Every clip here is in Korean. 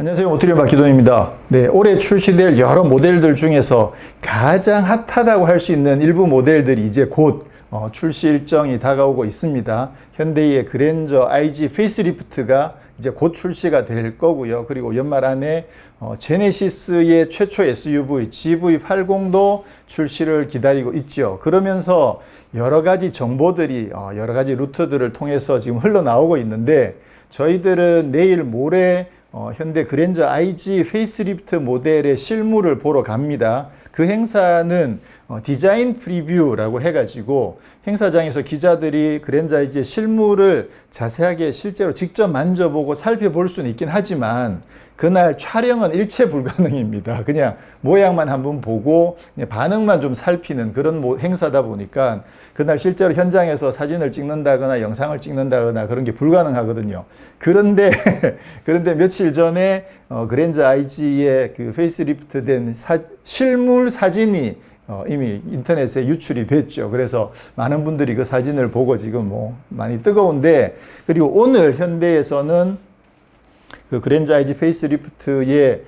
안녕하세요. 모트리온 박기돈입니다. 네, 올해 출시될 여러 모델들 중에서 가장 핫하다고 할 수 있는 일부 모델들이 이제 곧 출시 일정이 다가오고 있습니다. 현대의 그랜저 IG 페이스리프트가 이제 곧 출시가 될 거고요. 그리고 연말 안에 제네시스의 최초 SUV GV80도 출시를 기다리고 있죠. 그러면서 여러 가지 정보들이 여러 가지 루트들을 통해서 지금 흘러나오고 있는데, 저희들은 내일 모레 현대 그랜저 IG 페이스리프트 모델의 실물을 보러 갑니다. 그 행사는 디자인 프리뷰라고 해가지고 행사장에서 기자들이 그랜저 IG의 실물을 자세하게 실제로 직접 만져보고 살펴볼 수는 있긴 하지만 그날 촬영은 일체 불가능입니다. 그냥 모양만 한번 보고 반응만 좀 살피는 그런 행사다 보니까 그날 실제로 현장에서 사진을 찍는다거나 영상을 찍는다거나 그런 게 불가능하거든요. 그런데 며칠 전에 그랜저 IG의 그 페이스리프트 된 실물 사진이 이미 인터넷에 유출이 됐죠. 그래서 많은 분들이 그 사진을 보고 지금 많이 뜨거운데, 그리고 오늘 현대에서는 그 그랜저 IG 페이스리프트의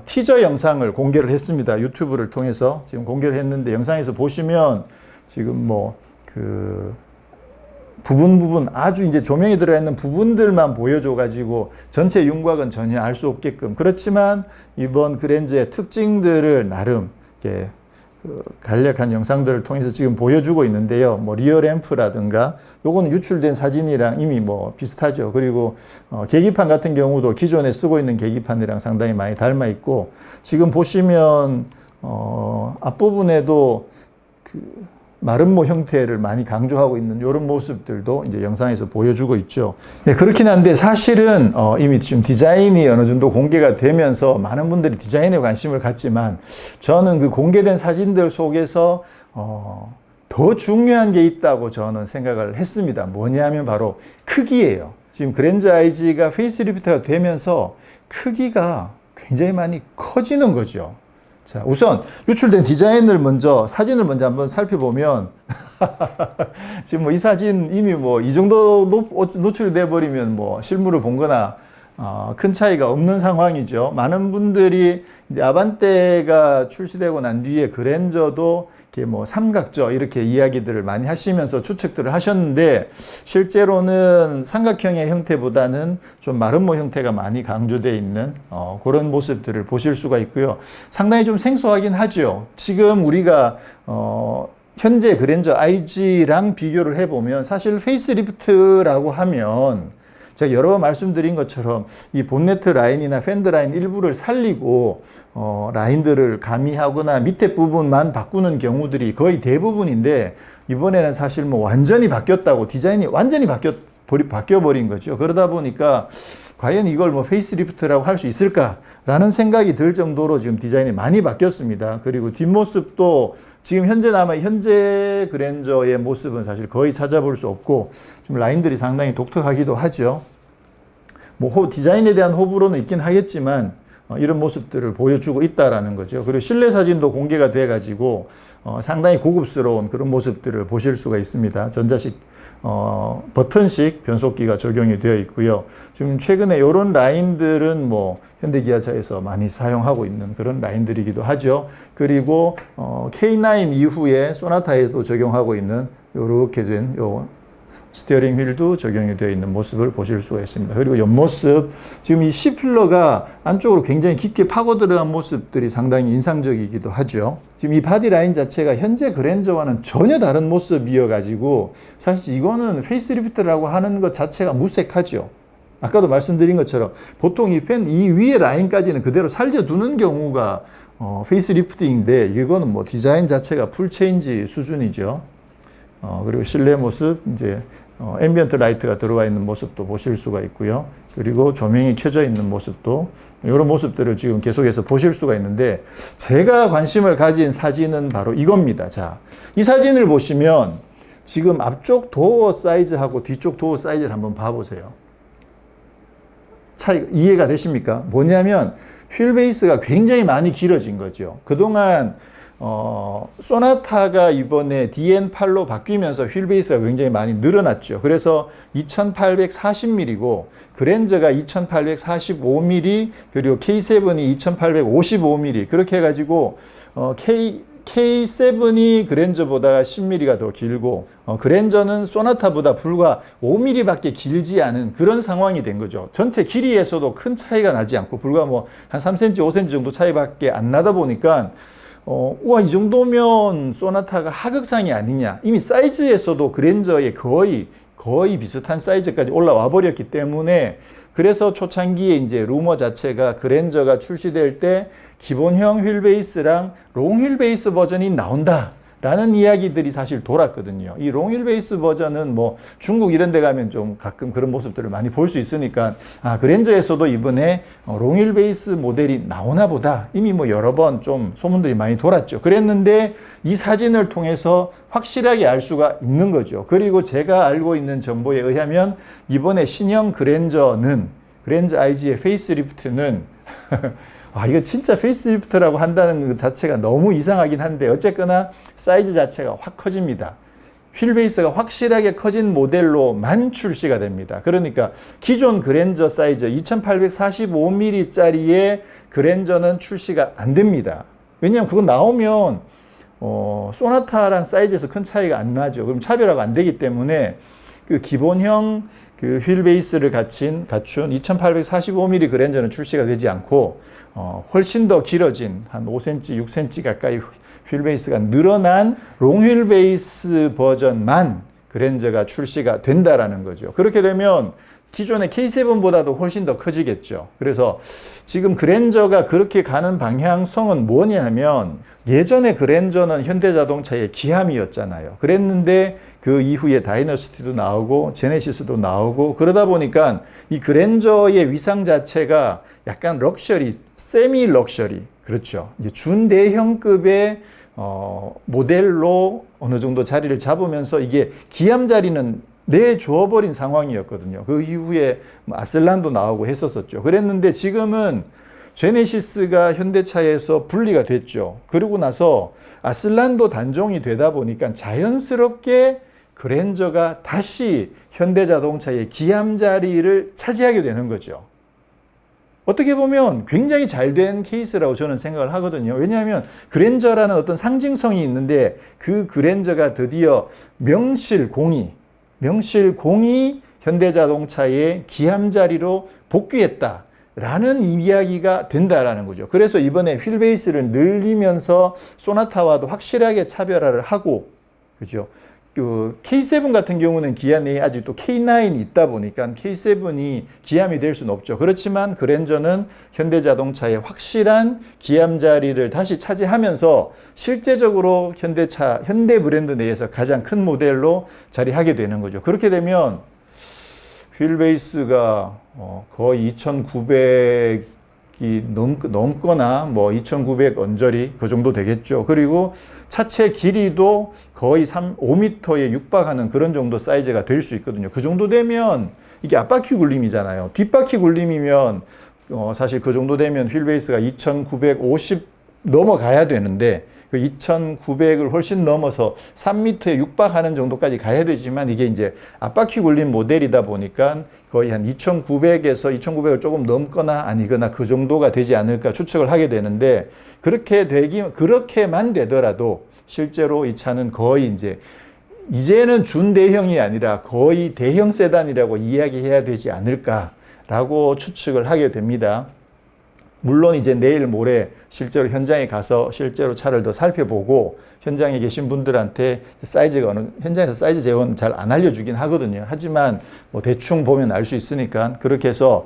티저 영상을 공개를 했습니다. 유튜브를 통해서 지금 공개를 했는데, 영상에서 보시면 지금 그 부분 아주 이제 조명이 들어가 있는 부분들만 보여줘가지고 전체 윤곽은 전혀 알 수 없게끔, 그렇지만 이번 그랜저의 특징들을 나름 이렇게 간략한 영상들을 통해서 지금 보여주고 있는데요. 리어 램프라든가 요거는 유출된 사진이랑 이미 비슷하죠. 그리고 계기판 같은 경우도 기존에 쓰고 있는 계기판이랑 상당히 많이 닮아 있고, 지금 보시면 앞부분에도 그 마름모 형태를 많이 강조하고 있는 이런 모습들도 이제 영상에서 보여주고 있죠. 네, 그렇긴 한데 사실은 이미 지금 디자인이 어느 정도 공개가 되면서 많은 분들이 디자인에 관심을 갖지만, 저는 그 공개된 사진들 속에서 더 중요한 게 있다고 저는 생각을 했습니다. 뭐냐면 바로 크기예요. 지금 그랜저 IG가 페이스리프트가 되면서 크기가 굉장히 많이 커지는 거죠. 자, 우선 유출된 디자인을 사진을 먼저 한번 살펴보면 지금 이 사진 이미 이 정도 노출이 돼 버리면 실물을 본 거나 큰 차이가 없는 상황이죠. 많은 분들이 이제 아반떼가 출시되고 난 뒤에 그랜저도 이렇게 삼각져 이렇게 이야기들을 많이 하시면서 추측들을 하셨는데, 실제로는 삼각형의 형태보다는 좀 마름모 형태가 많이 강조되어 있는 그런 모습들을 보실 수가 있고요. 상당히 좀 생소하긴 하죠. 지금 우리가 현재 그랜저 IG랑 비교를 해보면 사실 페이스리프트라고 하면 제가 여러 번 말씀드린 것처럼 이 본네트 라인이나 팬더 라인 일부를 살리고 라인들을 가미하거나 밑에 부분만 바꾸는 경우들이 거의 대부분인데, 이번에는 사실 완전히 바뀌었다고, 디자인이 완전히 바뀌어버린 거죠. 그러다 보니까 과연 이걸 페이스리프트라고 할 수 있을까라는 생각이 들 정도로 지금 디자인이 많이 바뀌었습니다. 그리고 뒷모습도 지금 현재 그랜저의 모습은 사실 거의 찾아볼 수 없고, 좀 라인들이 상당히 독특하기도 하죠. 디자인에 대한 호불호는 있긴 하겠지만 이런 모습들을 보여주고 있다라는 거죠. 그리고 실내 사진도 공개가 돼가지고 상당히 고급스러운 그런 모습들을 보실 수가 있습니다. 전자식 버튼식 변속기가 적용이 되어 있고요. 지금 최근에 이런 라인들은 현대기아차에서 많이 사용하고 있는 그런 라인들이기도 하죠. 그리고 K9 이후에 소나타에도 적용하고 있는 이렇게 된 스티어링 휠도 적용이 되어 있는 모습을 보실 수가 있습니다. 그리고 옆모습, 지금 이 C필러가 안쪽으로 굉장히 깊게 파고 들어간 모습들이 상당히 인상적이기도 하죠. 지금 이 바디 라인 자체가 현재 그랜저와는 전혀 다른 모습이어가지고 사실 이거는 페이스리프트라고 하는 것 자체가 무색하죠. 아까도 말씀드린 것처럼 보통 이 위에 라인까지는 그대로 살려두는 경우가 페이스리프트인데, 이거는 디자인 자체가 풀체인지 수준이죠. 그리고 실내 모습, 이제 앰비언트 라이트가 들어와 있는 모습도 보실 수가 있고요. 그리고 조명이 켜져 있는 모습도, 이런 모습들을 지금 계속해서 보실 수가 있는데, 제가 관심을 가진 사진은 바로 이겁니다. 자, 이 사진을 보시면 지금 앞쪽 도어 사이즈하고 뒤쪽 도어 사이즈를 한번 봐보세요. 차이 이해가 되십니까? 뭐냐면 휠 베이스가 굉장히 많이 길어진 거죠. 그동안 소나타가 이번에 DN8로 바뀌면서 휠베이스가 굉장히 많이 늘어났죠. 그래서 2840mm고 그랜저가 2845mm 그리고 K7이 2855mm 그렇게 해가지고 K7이 그랜저보다 10mm가 더 길고 그랜저는 소나타보다 불과 5mm밖에 길지 않은 그런 상황이 된 거죠. 전체 길이에서도 큰 차이가 나지 않고 불과 뭐 한 3cm, 5cm 정도 차이밖에 안 나다 보니까 우와, 이 정도면 소나타가 하극상이 아니냐. 이미 사이즈에서도 그랜저의 거의 비슷한 사이즈까지 올라와 버렸기 때문에 그래서 초창기에 이제 루머 자체가 그랜저가 출시될 때 기본형 휠베이스랑 롱 휠베이스 버전이 나온다. 라는 이야기들이 사실 돌았거든요. 이 롱 휠베이스 버전은 뭐 중국 이런 데 가면 좀 가끔 그런 모습들을 많이 볼 수 있으니까 그랜저에서도 이번에 롱 휠베이스 모델이 나오나 보다. 이미 뭐 여러 번 좀 소문들이 많이 돌았죠. 그랬는데 이 사진을 통해서 확실하게 알 수가 있는 거죠. 그리고 제가 알고 있는 정보에 의하면 이번에 신형 그랜저 IG의 페이스리프트는 이거 진짜 페이스리프트라고 한다는 것 자체가 너무 이상하긴 한데 어쨌거나 사이즈 자체가 확 커집니다. 휠베이스가 확실하게 커진 모델로만 출시가 됩니다. 그러니까 기존 그랜저 사이즈 2845mm짜리의 그랜저는 출시가 안 됩니다. 왜냐하면 그거 나오면 소나타랑 사이즈에서 큰 차이가 안 나죠. 그럼 차별화가 안 되기 때문에 그 기본형 그 휠베이스를 갖춘 2845mm 그랜저는 출시가 되지 않고 훨씬 더 길어진 한 5cm, 6cm 가까이 휠베이스가 늘어난 롱 휠베이스 버전만 그랜저가 출시가 된다라는 거죠. 그렇게 되면 기존의 K7보다도 훨씬 더 커지겠죠. 그래서 지금 그랜저가 그렇게 가는 방향성은 뭐냐 하면 예전에 그랜저는 현대자동차의 기함이었잖아요. 그랬는데 그 이후에 다이너시티도 나오고 제네시스도 나오고 그러다 보니까 이 그랜저의 위상 자체가 약간 럭셔리, 세미 럭셔리, 그렇죠. 이제 준대형급의 모델로 어느 정도 자리를 잡으면서 이게 기함 자리는 내줘버린 상황이었거든요. 그 이후에 아슬란도 나오고 했었었죠. 그랬는데 지금은 제네시스가 현대차에서 분리가 됐죠. 그러고 나서 아슬란도 단종이 되다 보니까 자연스럽게 그랜저가 다시 현대자동차의 기함 자리를 차지하게 되는 거죠. 어떻게 보면 굉장히 잘된 케이스라고 저는 생각을 하거든요. 왜냐하면 그랜저라는 어떤 상징성이 있는데 그 그랜저가 드디어 명실공히 현대자동차의 기함 자리로 복귀했다. 라는 이야기가 된다라는 거죠. 그래서 이번에 휠베이스를 늘리면서 소나타와도 확실하게 차별화를 하고, 그죠? 그 K7 같은 경우는 기아 내에 아직도 K9이 있다 보니까 K7이 기함이 될 수는 없죠. 그렇지만 그랜저는 현대자동차의 확실한 기함 자리를 다시 차지하면서 실제적으로 현대 브랜드 내에서 가장 큰 모델로 자리하게 되는 거죠. 그렇게 되면 휠베이스가 거의 2,900이 넘거나 뭐 2,900 언저리 그 정도 되겠죠. 그리고 차체 길이도 거의 5m에 육박하는 그런 정도 사이즈가 될 수 있거든요. 그 정도 되면 이게 앞바퀴 굴림이잖아요. 뒷바퀴 굴림이면 사실 그 정도 되면 휠베이스가 2,950 넘어가야 되는데 그 2,900을 훨씬 넘어서 3m에 육박하는 정도까지 가야 되지만 이게 이제 앞바퀴 굴림 모델이다 보니까 거의 한 2,900에서 2,900을 조금 넘거나 아니거나 그 정도가 되지 않을까 추측을 하게 되는데 그렇게만 되더라도 실제로 이 차는 거의 이제는 준대형이 아니라 거의 대형 세단이라고 이야기해야 되지 않을까라고 추측을 하게 됩니다. 물론 이제 내일 모레 실제로 현장에 가서 실제로 차를 더 살펴보고 현장에 계신 분들한테 현장에서 사이즈 제어는 잘 안 알려주긴 하거든요. 하지만 뭐 대충 보면 알 수 있으니까 그렇게 해서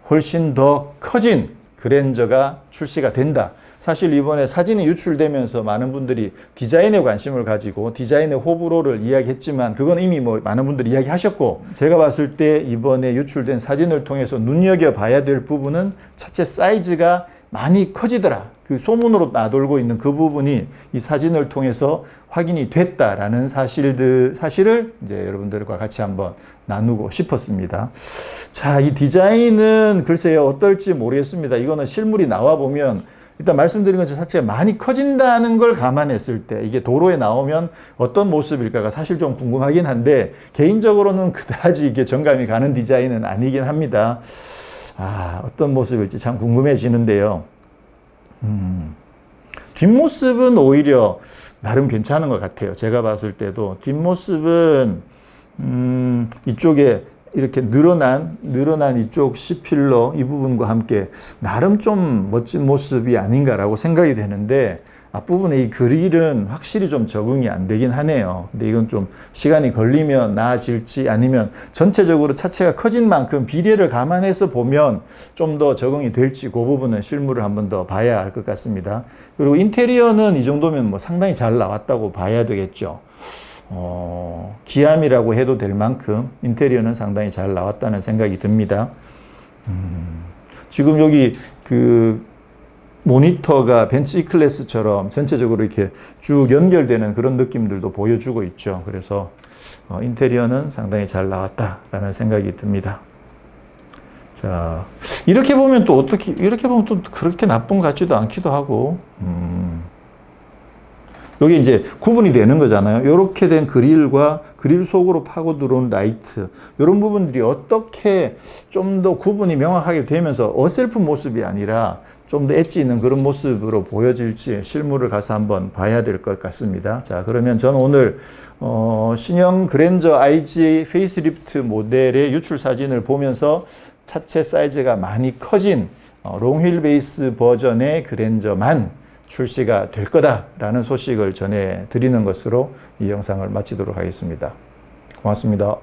훨씬 더 커진 그랜저가 출시가 된다. 사실 이번에 사진이 유출되면서 많은 분들이 디자인에 관심을 가지고 디자인의 호불호를 이야기했지만 그건 이미 뭐 많은 분들이 이야기하셨고 제가 봤을 때 이번에 유출된 사진을 통해서 눈여겨봐야 될 부분은 차체 사이즈가 많이 커지더라. 그 소문으로 나돌고 있는 그 부분이 이 사진을 통해서 확인이 됐다라는 사실을 이제 여러분들과 같이 한번 나누고 싶었습니다. 자, 이 디자인은 글쎄요 어떨지 모르겠습니다. 이거는 실물이 나와 보면 일단 말씀드린 것 자체가 많이 커진다는 걸 감안했을 때 이게 도로에 나오면 어떤 모습일까가 사실 좀 궁금하긴 한데 개인적으로는 그다지 이게 정감이 가는 디자인은 아니긴 합니다. 어떤 모습일지 참 궁금해지는데요. 뒷모습은 오히려 나름 괜찮은 것 같아요. 제가 봤을 때도 뒷모습은 이쪽에 이렇게 늘어난 이쪽 C필러 이 부분과 함께 나름 좀 멋진 모습이 아닌가라고 생각이 되는데 앞부분에 이 그릴은 확실히 좀 적응이 안 되긴 하네요. 근데 이건 좀 시간이 걸리면 나아질지 아니면 전체적으로 차체가 커진 만큼 비례를 감안해서 보면 좀 더 적응이 될지 그 부분은 실물을 한번 더 봐야 할 것 같습니다. 그리고 인테리어는 이 정도면 뭐 상당히 잘 나왔다고 봐야 되겠죠. 기암이라고 해도 될 만큼 인테리어는 상당히 잘 나왔다는 생각이 듭니다. 지금 여기 그 모니터가 벤츠 E클래스처럼 전체적으로 이렇게 쭉 연결되는 그런 느낌들도 보여주고 있죠. 그래서 인테리어는 상당히 잘 나왔다라는 생각이 듭니다. 자, 이렇게 보면 또 그렇게 나쁜 것 같지도 않기도 하고, 여기 이제 구분이 되는 거잖아요. 이렇게 된 그릴과 그릴 속으로 파고 들어온 라이트, 이런 부분들이 어떻게 좀 더 구분이 명확하게 되면서 어설픈 모습이 아니라 좀 더 엣지 있는 그런 모습으로 보여질지 실물을 가서 한번 봐야 될 것 같습니다. 자, 그러면 저는 오늘 신형 그랜저 IG 페이스리프트 모델의 유출 사진을 보면서 차체 사이즈가 많이 커진 롱휠 베이스 버전의 그랜저만 출시가 될 거다라는 소식을 전해드리는 것으로 이 영상을 마치도록 하겠습니다. 고맙습니다.